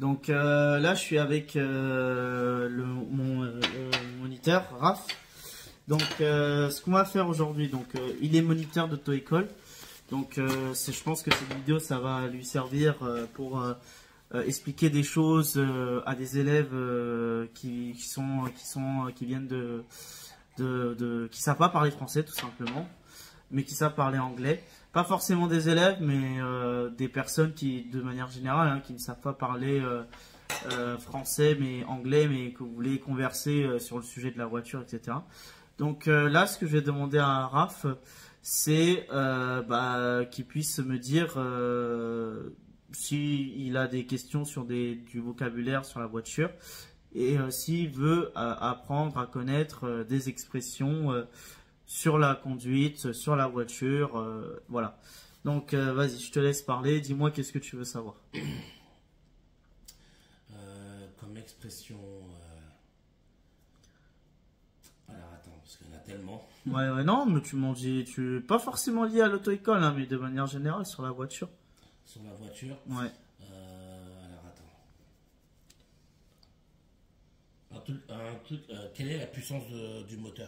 Donc là, je suis avec mon moniteur, Raph. Donc ce qu'on va faire aujourd'hui, donc il est moniteur d'auto-école. Donc je pense que cette vidéo, ça va lui servir pour expliquer des choses à des élèves qui viennent qui savent pas parler français tout simplement, mais qui savent parler anglais. Pas forcément des élèves, mais des personnes qui, de manière générale, hein, qui ne savent pas parler français, mais anglais, mais que vous voulez converser sur le sujet de la voiture, etc. Donc là, ce que je vais demander à Raph, c'est qu'il puisse me dire s'il a des questions sur du vocabulaire sur la voiture et s'il veut apprendre à connaître des expressions sur la conduite, sur la voiture, voilà. Donc vas-y, je te laisse parler, dis-moi qu'est-ce que tu veux savoir. Comme expression... Alors attends, parce qu'il y en a tellement. Ouais, non, mais tu m'en dis, pas forcément lié à l'auto-école, hein, mais de manière générale sur la voiture. Sur la voiture. Ouais. Alors attends. Quelle est la puissance du moteur?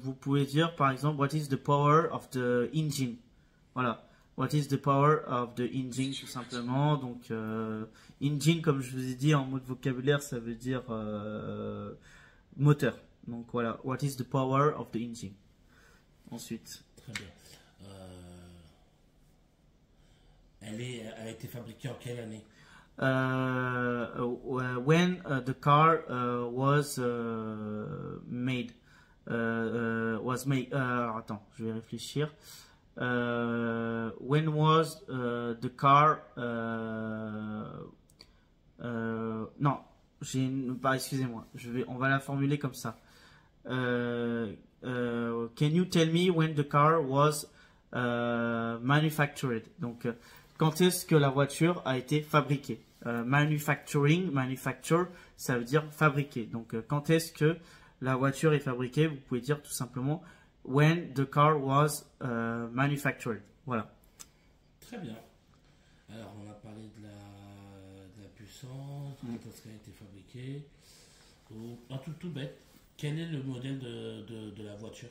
Vous pouvez dire par exemple, what is the power of the engine? Voilà. What is the power of the engine, tout simplement. Donc, engine, comme je vous ai dit en mot de vocabulaire, ça veut dire moteur. Donc voilà, what is the power of the engine? Ensuite. Très bien. Elle a été fabriquée en quelle année? When the car was made. Attends, je vais réfléchir. When was the car non, excusez-moi, on va la formuler comme ça. Can you tell me when the car was manufactured? Donc quand est-ce que la voiture a été fabriquée? Manufacture, ça veut dire fabriquer. Donc quand est-ce que la voiture est fabriquée? Vous pouvez dire tout simplement when the car was manufactured. Voilà. Très bien. Alors on a parlé de la puissance, quand est-ce qu'elle a été fabriquée. Un tout bête, quel est le modèle de la voiture?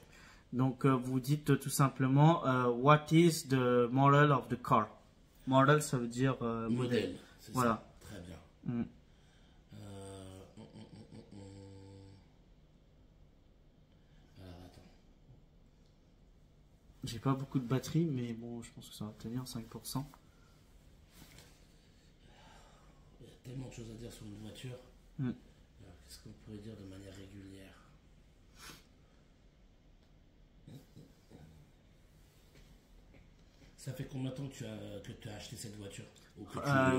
Donc vous dites tout simplement what is the model of the car? Model, ça veut dire modèle. Voilà. Ça. Très bien. Alors attends. J'ai pas beaucoup de batterie, mais bon, je pense que ça va tenir 5%. Il y a tellement de choses à dire sur une voiture. Alors, qu'est-ce qu'on pourrait dire de manière régulière? Ça fait combien de temps que tu as acheté cette voiture?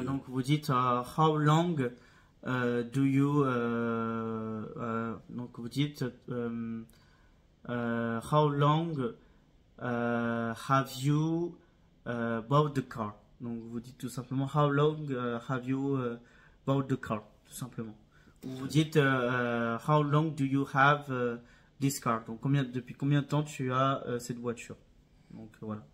Donc vous dites how long do you donc vous dites how long have you bought the car? Donc vous dites tout simplement how long have you bought the car, tout simplement. Ou vous dites how long do you have this car? Donc depuis combien de temps tu as cette voiture? Donc voilà.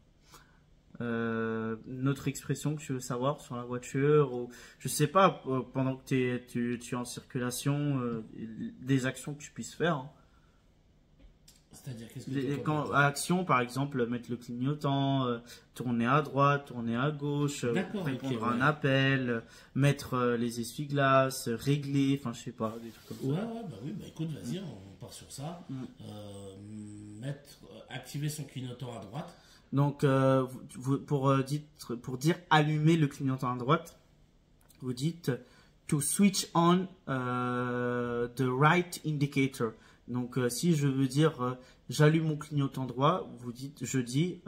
Notre expression que tu veux savoir sur la voiture, ou je sais pas, pendant que tu es en circulation, des actions que tu puisses faire, hein. C'est-à-dire qu'est-ce que action, par exemple, mettre le clignotant, tourner à droite, tourner à gauche, répondre à un appel, mettre les essuie-glaces, régler, enfin je sais pas, des trucs comme ça. Oui, écoute, vas-y, on part sur ça. Activer son clignotant à droite. Donc, pour dire allumer le clignotant à droite, vous dites to switch on the right indicator. Donc, si je veux dire j'allume mon clignotant droit, je dis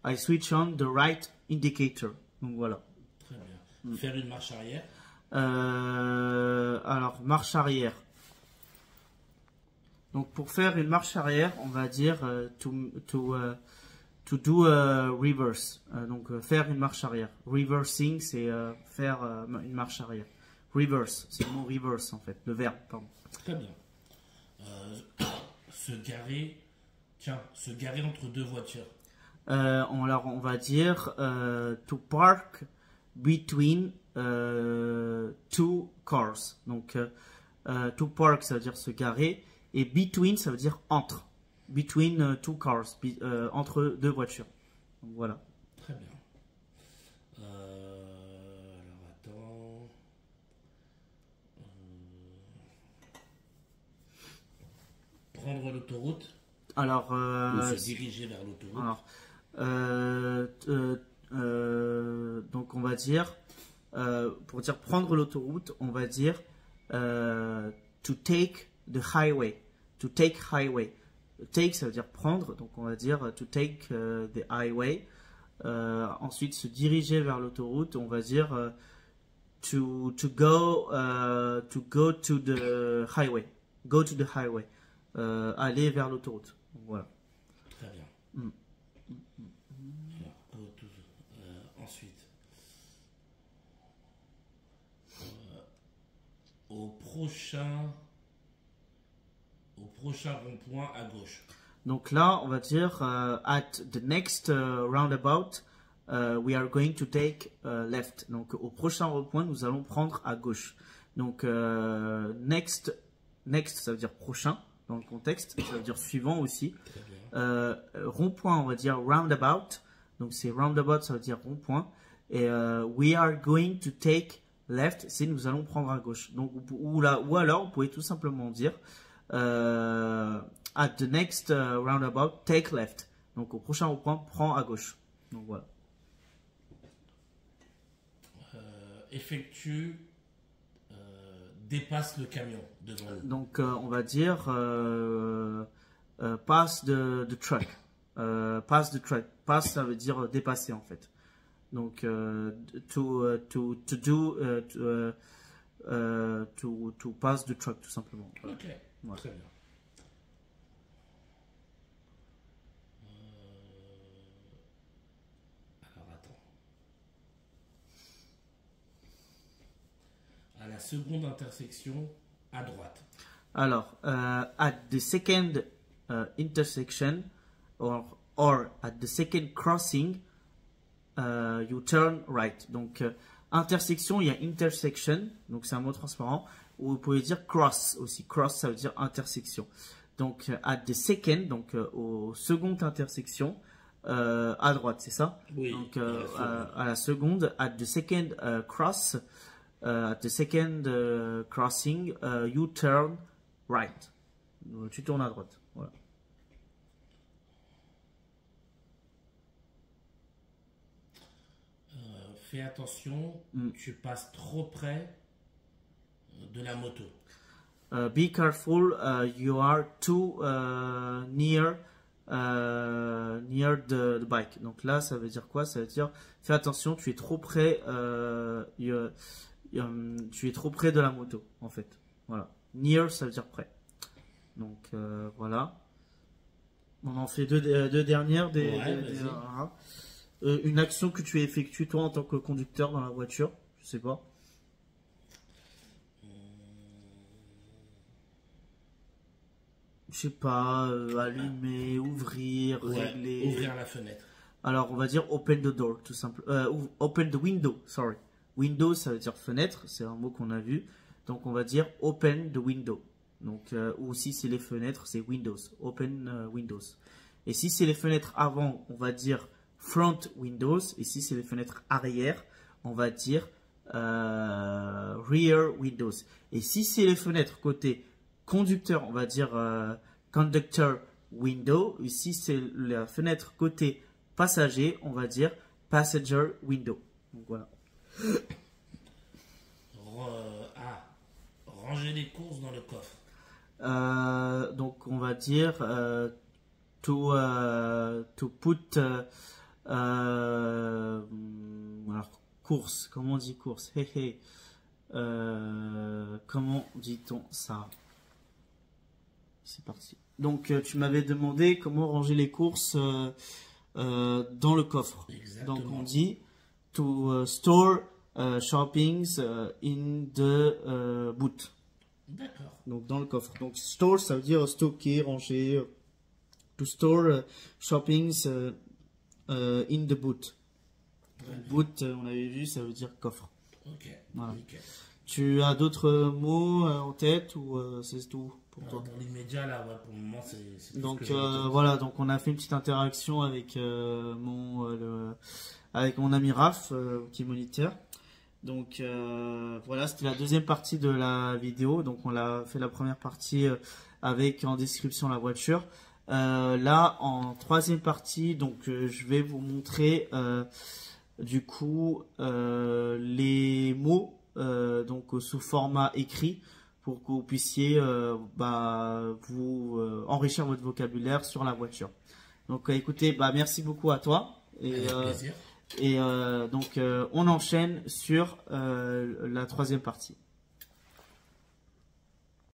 I switch on the right indicator. Donc voilà. Très bien. Faire une marche arrière. Alors, marche arrière. Donc, pour faire une marche arrière, on va dire to do a reverse, donc faire une marche arrière. Reversing, c'est faire une marche arrière. Reverse, c'est le mot reverse en fait, le verbe, pardon. Très bien. Se garer entre deux voitures. On va dire to park between two cars. Donc, to park, ça veut dire se garer. Et between, ça veut dire entre. Between two cars. Entre deux voitures. Donc, voilà. Très bien. Alors, attends. Prendre l'autoroute. Alors, Ou se diriger vers l'autoroute. Donc on va dire, pour dire prendre l'autoroute, on va dire to take the highway. To take highway. Take, ça veut dire prendre, donc on va dire to take the highway. Ensuite, se diriger vers l'autoroute, on va dire to go to the highway. Go to the highway. Aller vers l'autoroute. Voilà. Très bien. Alors, ensuite, au prochain rond-point à gauche. Donc là, on va dire at the next roundabout, we are going to take left. Donc au prochain rond-point, nous allons prendre à gauche. Donc next, ça veut dire prochain dans le contexte. Ça veut dire suivant aussi. Rond-point, on va dire roundabout. Donc c'est roundabout, ça veut dire rond-point. Et we are going to take left, c'est nous allons prendre à gauche. Donc ou alors, vous pouvez tout simplement dire at the next roundabout, take left. Donc au prochain rond-point, prends à gauche. Donc voilà. Dépasse le camion devant nous. Donc on va dire pass the truck. Pass the truck. Pass, ça veut dire dépasser en fait. Donc to pass the truck tout simplement. Voilà. Ok, voilà. Très bien. Alors attends. À la seconde intersection, à droite. Alors, at the second intersection or at the second crossing, you turn right. Donc, intersection, il y a intersection, donc c'est un mot transparent, ou vous pouvez dire cross aussi. Cross, ça veut dire intersection. Donc, at the second, donc au second intersection, à droite, c'est ça? Oui. Donc, à la seconde, at the second cross, at the second crossing, you turn right. Tu tournes à droite. Voilà. Fais attention, tu passes trop près de la moto. Be careful, you are too near the bike. Donc là, ça veut dire quoi? Ça veut dire fais attention, tu es trop près, tu es trop près de la moto, en fait. Voilà. Near, ça veut dire près. Donc voilà. On en fait deux dernières. Une action que tu effectues toi en tant que conducteur dans la voiture, je sais pas. Je sais pas, allumer, ouvrir, régler. Ouvrir la fenêtre. Alors on va dire open the door, tout simple. Open the window, sorry. Window, ça veut dire fenêtre, c'est un mot qu'on a vu. Donc on va dire open the window. Donc ou si c'est les fenêtres, c'est windows. Open windows. Et si c'est les fenêtres avant, on va dire front windows. Et si c'est les fenêtres arrière, on va dire rear windows. Et si c'est les fenêtres côté conducteur, on va dire conductor window. Et si c'est la fenêtre côté passager, on va dire passenger window. Donc voilà. Ranger les courses dans le coffre. Donc on va dire to put alors course, comment on dit course? Comment dit-on ça? C'est parti. Donc tu m'avais demandé comment ranger les courses dans le coffre. Exactement. Donc on dit to store shoppings in the boot. D'accord. Donc dans le coffre. Donc store, ça veut dire stocker, ranger. To store shoppings in the boot. Boot, on avait vu, ça veut dire coffre. Ok, Voilà. nickel. Tu as d'autres mots en tête ou c'est tout pour toi? Dans l'immédiat, là, ouais, pour le moment, c'est tout ce que Donc j'ai en tête. voilà, donc on a fait une petite interaction avec avec mon ami Raph qui est moniteur. Donc voilà, c'était la deuxième partie de la vidéo. Donc on a fait la première partie avec en description la voiture. Là en troisième partie, donc je vais vous montrer du coup les mots donc sous format écrit pour que vous puissiez vous enrichir votre vocabulaire sur la voiture. Donc écoutez, merci beaucoup à toi Avec plaisir. et donc on enchaîne sur la troisième partie.